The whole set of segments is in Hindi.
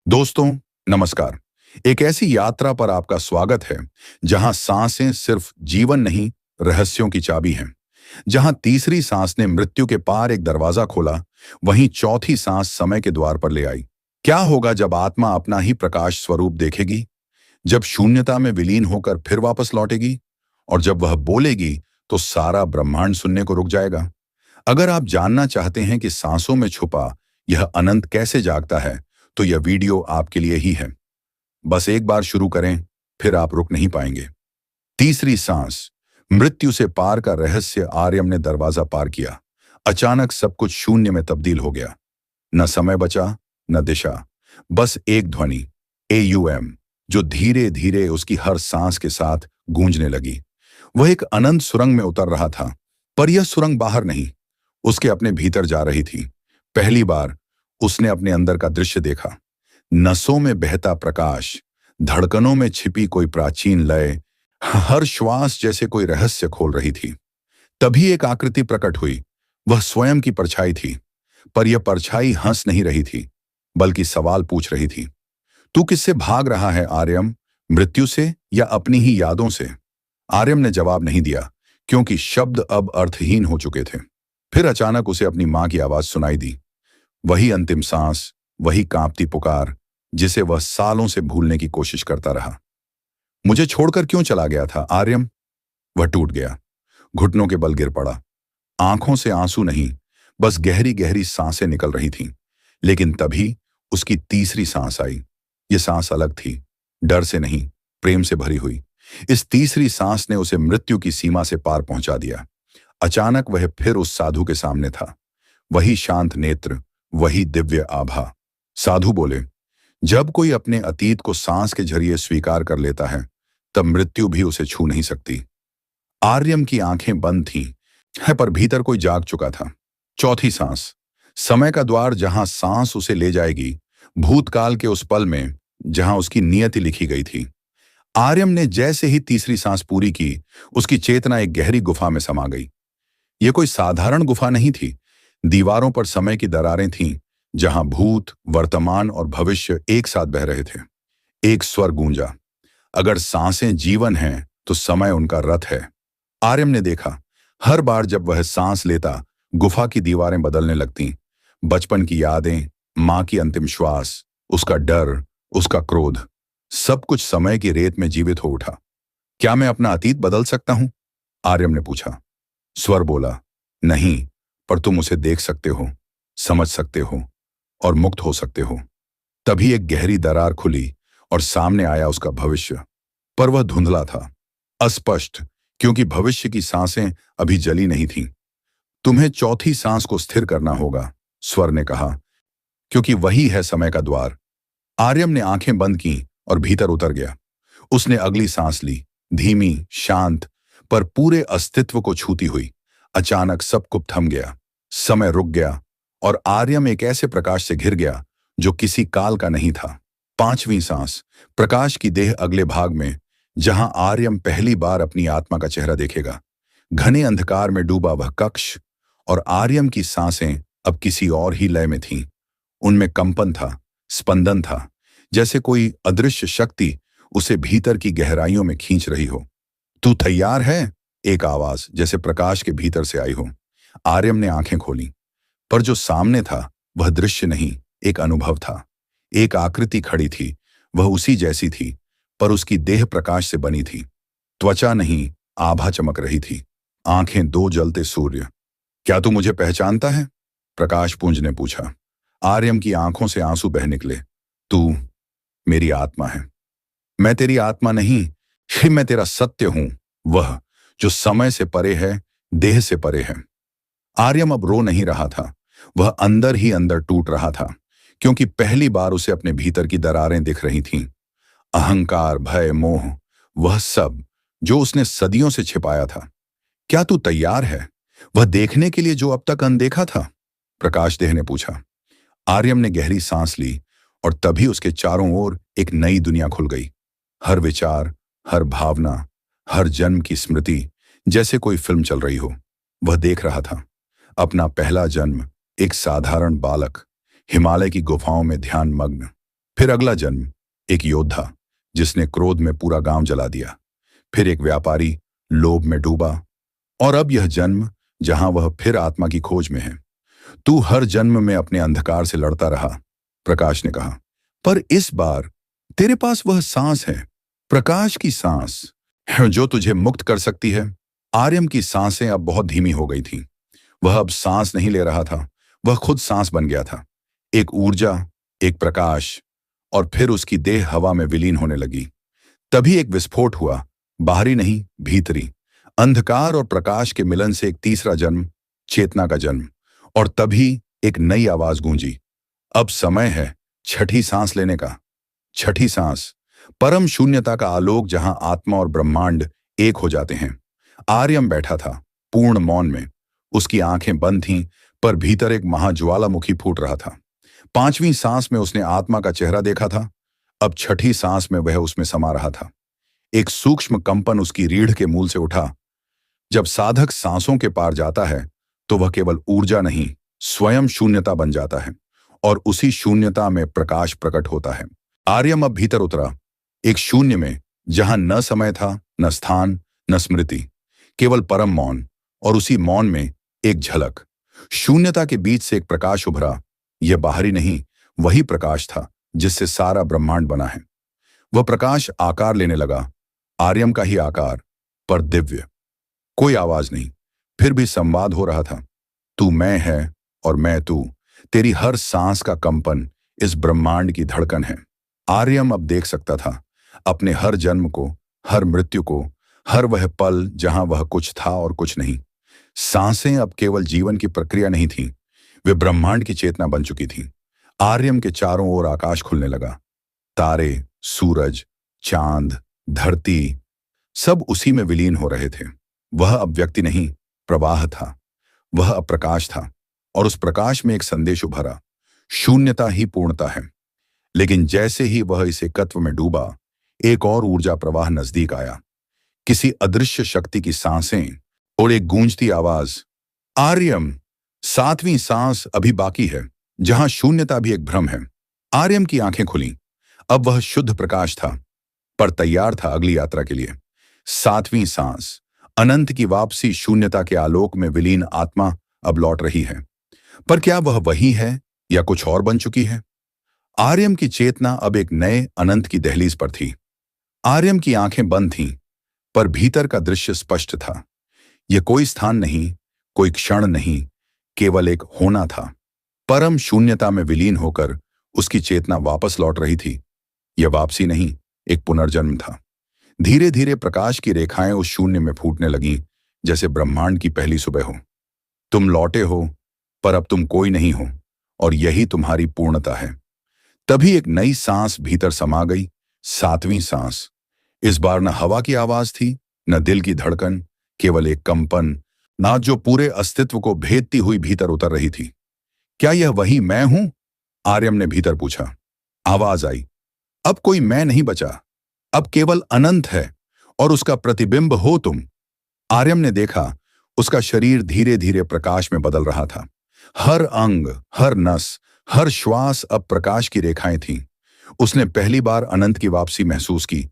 दोस्तों, नमस्कार। एक ऐसी यात्रा पर आपका स्वागत है जहां सांसें सिर्फ जीवन नहीं, रहस्यों की चाबी हैं। जहां तीसरी सांस ने मृत्यु के पार एक दरवाजा खोला, वहीं चौथी सांस समय के द्वार पर ले आई। क्या होगा जब आत्मा अपना ही प्रकाश स्वरूप देखेगी, जब शून्यता में विलीन होकर फिर वापस लौटेगी, और जब वह बोलेगी तो सारा ब्रह्मांड सुनने को रुक जाएगा। अगर आप जानना चाहते हैं कि सांसों में छुपा यह अनंत कैसे जागता है, तो यह वीडियो आपके लिए ही है। बस एक बार शुरू करें, फिर आप रुक नहीं पाएंगे। तीसरी सांस, मृत्यु से पार का रहस्य। आर्यम ने दरवाजा पार किया। अचानक सब कुछ शून्य में तब्दील हो गया। न समय बचा, न दिशा, बस एक ध्वनि, AUM, जो धीरे धीरे उसकी हर सांस के साथ गूंजने लगी। वह एक अनंत सुरंग में उतर रहा था, पर यह सुरंग बाहर नहीं, उसके अपने भीतर जा रही थी। पहली बार उसने अपने अंदर का दृश्य देखा। नसों में बहता प्रकाश, धड़कनों में छिपी कोई प्राचीन लय, हर श्वास जैसे कोई रहस्य खोल रही थी। तभी एक आकृति प्रकट हुई। वह स्वयं की परछाई थी, पर यह परछाई हंस नहीं रही थी, बल्कि सवाल पूछ रही थी। तू किससे भाग रहा है आर्यम? मृत्यु से या अपनी ही यादों से? आर्यम ने जवाब नहीं दिया, क्योंकि शब्द अब अर्थहीन हो चुके थे। फिर अचानक उसे अपनी मां की आवाज सुनाई दी। वही अंतिम सांस, वही कांपती पुकार, जिसे वह सालों से भूलने की कोशिश करता रहा। मुझे छोड़कर क्यों चला गया था आर्यम? वह टूट गया, घुटनों के बल गिर पड़ा। आंखों से आंसू नहीं, बस गहरी गहरी सांसें निकल रही थीं। लेकिन तभी उसकी तीसरी सांस आई। ये सांस अलग थी, डर से नहीं, प्रेम से भरी हुई। इस तीसरी सांस ने उसे मृत्यु की सीमा से पार पहुंचा दिया। अचानक वह फिर उस साधु के सामने था। वही शांत नेत्र, वही दिव्य आभा। साधु बोले, जब कोई अपने अतीत को सांस के जरिए स्वीकार कर लेता है, तब मृत्यु भी उसे छू नहीं सकती। आर्यम की आंखें बंद थीं, पर भीतर कोई जाग चुका था। चौथी सांस, समय का द्वार, जहां सांस उसे ले जाएगी भूतकाल के उस पल में जहां उसकी नियति लिखी गई थी। आर्यम ने जैसे ही तीसरी सांस पूरी की, उसकी चेतना एक गहरी गुफा में समा गई। यह कोई साधारण गुफा नहीं थी। दीवारों पर समय की दरारें थीं, जहां भूत, वर्तमान और भविष्य एक साथ बह रहे थे। एक स्वर गूंजा, अगर सांसें जीवन हैं, तो समय उनका रथ है। आर्यम ने देखा, हर बार जब वह सांस लेता, गुफा की दीवारें बदलने लगतीं। बचपन की यादें, मां की अंतिम श्वास, उसका डर, उसका क्रोध, सब कुछ समय की रेत में जीवित हो उठा। क्या मैं अपना अतीत बदल सकता हूं? आर्यम ने पूछा। स्वर बोला, नहीं, पर तुम उसे देख सकते हो, समझ सकते हो और मुक्त हो सकते हो। तभी एक गहरी दरार खुली और सामने आया उसका भविष्य। पर वह धुंधला था, अस्पष्ट, क्योंकि भविष्य की सांसें अभी जली नहीं थीं। तुम्हें चौथी सांस को स्थिर करना होगा, स्वर ने कहा, क्योंकि वही है समय का द्वार। आर्यम ने आंखें बंद की और भीतर उतर गया। उसने अगली सांस ली, धीमी, शांत, पर पूरे अस्तित्व को छूती हुई। अचानक सब कुछ थम गया, समय रुक गया और आर्यम एक ऐसे प्रकाश से घिर गया जो किसी काल का नहीं था। पांचवी सांस, प्रकाश की देह अगले भाग में, जहां आर्यम पहली बार अपनी आत्मा का चेहरा देखेगा। घने अंधकार में डूबा वह कक्ष, और आर्यम की सांसें अब किसी और ही लय में थीं। उनमें कंपन था, स्पंदन था, जैसे कोई अदृश्य शक्ति उसे भीतर की गहराइयों में खींच रही हो। तू तैयार है? एक आवाज जैसे प्रकाश के भीतर से आई हो। आर्यम ने आंखें खोली, पर जो सामने था वह दृश्य नहीं, एक अनुभव था। एक आकृति खड़ी थी, वह उसी जैसी थी, पर उसकी देह प्रकाश से बनी थी। त्वचा नहीं, आभा चमक रही थी। आंखें दो जलते सूर्य। क्या तू मुझे पहचानता है? प्रकाश पुंज ने पूछा। आर्यम की आंखों से आंसू बह निकले। तू मेरी आत्मा है। मैं तेरी आत्मा नहीं, ही मैं तेरा सत्य हूं, वह जो समय से परे है, देह से परे है। आर्यम अब रो नहीं रहा था, वह अंदर ही अंदर टूट रहा था, क्योंकि पहली बार उसे अपने भीतर की दरारें दिख रही थीं। अहंकार, भय, मोह, वह सब जो उसने सदियों से छिपाया था। क्या तू तैयार है वह देखने के लिए जो अब तक अनदेखा था? प्रकाश देह ने पूछा। आर्यम ने गहरी सांस ली और तभी उसके चारों ओर एक नई दुनिया खुल गई। हर विचार, हर भावना, हर जन्म की स्मृति, जैसे कोई फिल्म चल रही हो। वह देख रहा था अपना पहला जन्म, एक साधारण बालक, हिमालय की गुफाओं में ध्यान मग्न। फिर अगला जन्म, एक योद्धा जिसने क्रोध में पूरा गांव जला दिया। फिर एक व्यापारी, लोभ में डूबा। और अब यह जन्म, जहां वह फिर आत्मा की खोज में है। तू हर जन्म में अपने अंधकार से लड़ता रहा, प्रकाश ने कहा। पर इस बार तेरे पास वह सांस है, प्रकाश की सांस, जो तुझे मुक्त कर सकती है। आर्यम की सांसें अब बहुत धीमी हो गई थीं। वह अब सांस नहीं ले रहा था, वह खुद सांस बन गया था। एक ऊर्जा, एक प्रकाश, और फिर उसकी देह हवा में विलीन होने लगी। तभी एक विस्फोट हुआ, बाहरी नहीं, भीतरी। अंधकार और प्रकाश के मिलन से एक तीसरा जन्म, चेतना का जन्म। और तभी एक नई आवाज गूंजी, अब समय है छठी सांस लेने का। छठी सांस, परम शून्यता का आलोक, जहां आत्मा और ब्रह्मांड एक हो जाते हैं। आर्यम बैठा था, पूर्ण मौन में। उसकी आंखें बंद थीं, पर भीतर एक महाज्वालामुखी फूट रहा था। पांचवीं सांस में उसने आत्मा का चेहरा देखा था। अब छठी सांस में वह उसमें समा रहा था। एक सूक्ष्म कंपन उसकी रीढ़ के मूल से उठा। जब साधक सांसों के पार जाता है, तो वह केवल ऊर्जा नहीं, स्वयं शून्यता बन जाता है। और उसी शून्यता में प्रकाश प्रकट होता है। आर्यम अब भीतर उतरा, एक शून्य में, जहां न समय था, न स्थान, न स्मृति, केवल परम मौन। और उसी मौन में एक झलक, शून्यता के बीच से एक प्रकाश उभरा। यह बाहरी नहीं, वही प्रकाश था जिससे सारा ब्रह्मांड बना है। वह प्रकाश आकार लेने लगा, आर्यम का ही आकार, पर दिव्य। कोई आवाज नहीं, फिर भी संवाद हो रहा था। तू मैं है और मैं तू। तेरी हर सांस का कंपन इस ब्रह्मांड की धड़कन है। आर्यम अब देख सकता था अपने हर जन्म को, हर मृत्यु को, हर वह पल जहां वह कुछ था और कुछ नहीं। सांसें अब केवल जीवन की प्रक्रिया नहीं थीं, वे ब्रह्मांड की चेतना बन चुकी थीं। आर्यम के चारों ओर आकाश खुलने लगा। तारे, सूरज, चांद, धरती, सब उसी में विलीन हो रहे थे। वह अब व्यक्ति नहीं, प्रवाह था। वह अब प्रकाश था, और उस प्रकाश में एक संदेश उभरा, शून्यता ही पूर्णता है। लेकिन जैसे ही वह इस एकत्व में डूबा, एक और ऊर्जा प्रवाह नजदीक आया, किसी अदृश्य शक्ति की सांसें और एक गूंजती आवाज, आर्यम, सातवीं सांस अभी बाकी है, जहां शून्यता भी एक भ्रम है। आर्यम की आंखें खुलीं। अब वह शुद्ध प्रकाश था, पर तैयार था अगली यात्रा के लिए। सातवीं सांस, अनंत की वापसी, शून्यता के आलोक में विलीन आत्मा अब लौट रही है। पर क्या वह वही है या कुछ और बन चुकी है? आर्यम की चेतना अब एक नए अनंत की दहलीज पर थी। आर्यम की आंखें बंद थीं, पर भीतर का दृश्य स्पष्ट था। यह कोई स्थान नहीं, कोई क्षण नहीं, केवल एक होना था। परम शून्यता में विलीन होकर उसकी चेतना वापस लौट रही थी। यह वापसी नहीं, एक पुनर्जन्म था। धीरे धीरे प्रकाश की रेखाएं उस शून्य में फूटने लगीं, जैसे ब्रह्मांड की पहली सुबह हो। तुम लौटे हो, पर अब तुम कोई नहीं हो, और यही तुम्हारी पूर्णता है। तभी एक नई सांस भीतर समा गई, सातवीं सांस। इस बार न हवा की आवाज थी, न दिल की धड़कन, केवल एक कंपन, ना जो पूरे अस्तित्व को भेदती हुई भीतर उतर रही थी। क्या यह वही मैं हूं? आर्यम ने भीतर पूछा। आवाज आई, अब कोई मैं नहीं बचा, अब केवल अनंत है, और उसका प्रतिबिंब हो तुम। आर्यम ने देखा, उसका शरीर धीरे धीरे प्रकाश में बदल रहा था। हर अंग, हर नस, हर श्वास अब प्रकाश की रेखाएं थीं। उसने पहली बार अनंत की वापसी महसूस की,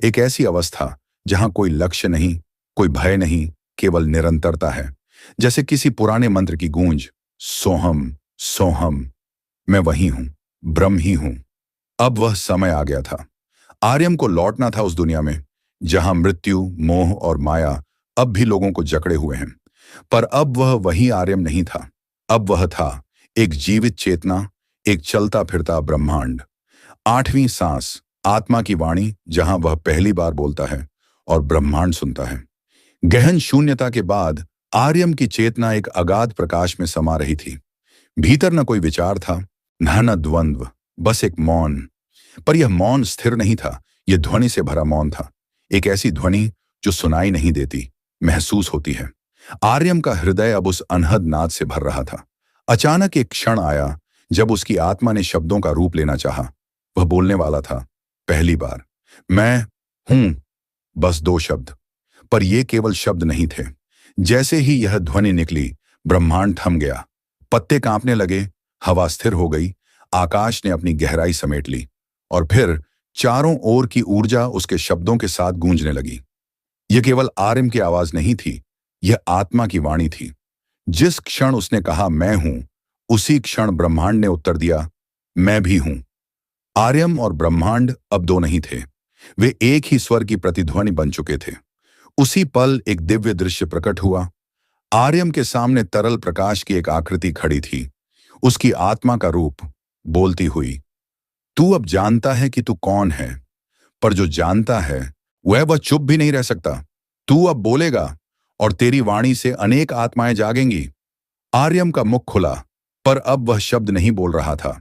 एक ऐसी अवस्था जहां कोई लक्ष्य नहीं, कोई भय नहीं, केवल निरंतरता है। जैसे किसी पुराने मंत्र की गूंज, सोहम सोहम, मैं वही हूं, ब्रह्म ही हूं। अब वह समय आ गया था। आर्यम को लौटना था उस दुनिया में जहां मृत्यु, मोह और माया अब भी लोगों को जकड़े हुए हैं। पर अब वह वही आर्यम नहीं था। अब वह था एक जीवित चेतना, एक चलता फिरता ब्रह्मांड। आठवीं सांस, आत्मा की वाणी, जहां वह पहली बार बोलता है और ब्रह्मांड सुनता है। गहन शून्यता के बाद आर्यम की चेतना एक अगाध प्रकाश में समा रही थी। भीतर न कोई विचार था, न द्वंद्व, बस एक मौन। पर यह मौन स्थिर नहीं था, यह ध्वनि से भरा मौन था। एक ऐसी ध्वनि जो सुनाई नहीं देती, महसूस होती है। आर्यम का हृदय अब उस अनहद नाद से भर रहा था। अचानक एक क्षण आया जब उसकी आत्मा ने शब्दों का रूप लेना चाहा। वह बोलने वाला था, पहली बार, मैं हूं। बस दो शब्द, पर ये केवल शब्द नहीं थे। जैसे ही यह ध्वनि निकली, ब्रह्मांड थम गया। पत्ते कांपने लगे, हवा स्थिर हो गई, आकाश ने अपनी गहराई समेट ली, और फिर चारों ओर की ऊर्जा उसके शब्दों के साथ गूंजने लगी। यह केवल आर्यम की आवाज नहीं थी, यह आत्मा की वाणी थी। जिस क्षण उसने कहा मैं हूं, उसी क्षण ब्रह्मांड ने उत्तर दिया, मैं भी हूं। आर्यम और ब्रह्मांड अब दो नहीं थे, वे एक ही स्वर की प्रतिध्वनि बन चुके थे। उसी पल एक दिव्य दृश्य प्रकट हुआ। आर्यम के सामने तरल प्रकाश की एक आकृति खड़ी थी, उसकी आत्मा का रूप, बोलती हुई। तू अब जानता है कि तू कौन है, पर जो जानता है वह चुप भी नहीं रह सकता। तू अब बोलेगा और तेरी वाणी से अनेक आत्माएं जागेंगी। आर्यम का मुख खुला, पर अब वह शब्द नहीं बोल रहा था।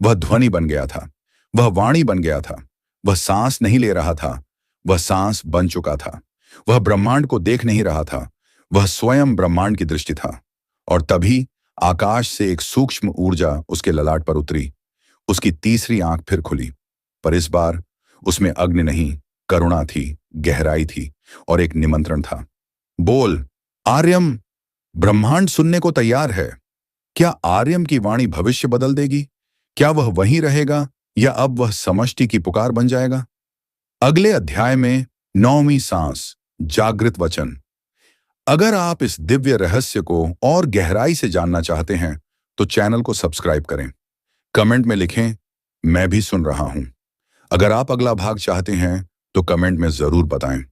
वह ध्वनि बन गया था, वह वाणी बन गया था। वह सांस नहीं ले रहा था, वह सांस बन चुका था। वह ब्रह्मांड को देख नहीं रहा था, वह स्वयं ब्रह्मांड की दृष्टि था। और तभी आकाश से एक सूक्ष्म ऊर्जा उसके ललाट पर उतरी। उसकी तीसरी आंख फिर खुली, पर इस बार उसमें अग्नि नहीं, करुणा थी, गहराई थी और एक निमंत्रण था। बोल आर्यम। ब्रह्मांड सुनने को तैयार है। क्या आर्यम की वाणी भविष्य बदल देगी? क्या वह वहीं रहेगा या अब वह समष्टि की पुकार बन जाएगा? अगले अध्याय में 9वीं सांस, जागृत वचन। अगर आप इस दिव्य रहस्य को और गहराई से जानना चाहते हैं तो चैनल को सब्सक्राइब करें। कमेंट में लिखें, मैं भी सुन रहा हूं। अगर आप अगला भाग चाहते हैं तो कमेंट में जरूर बताएं।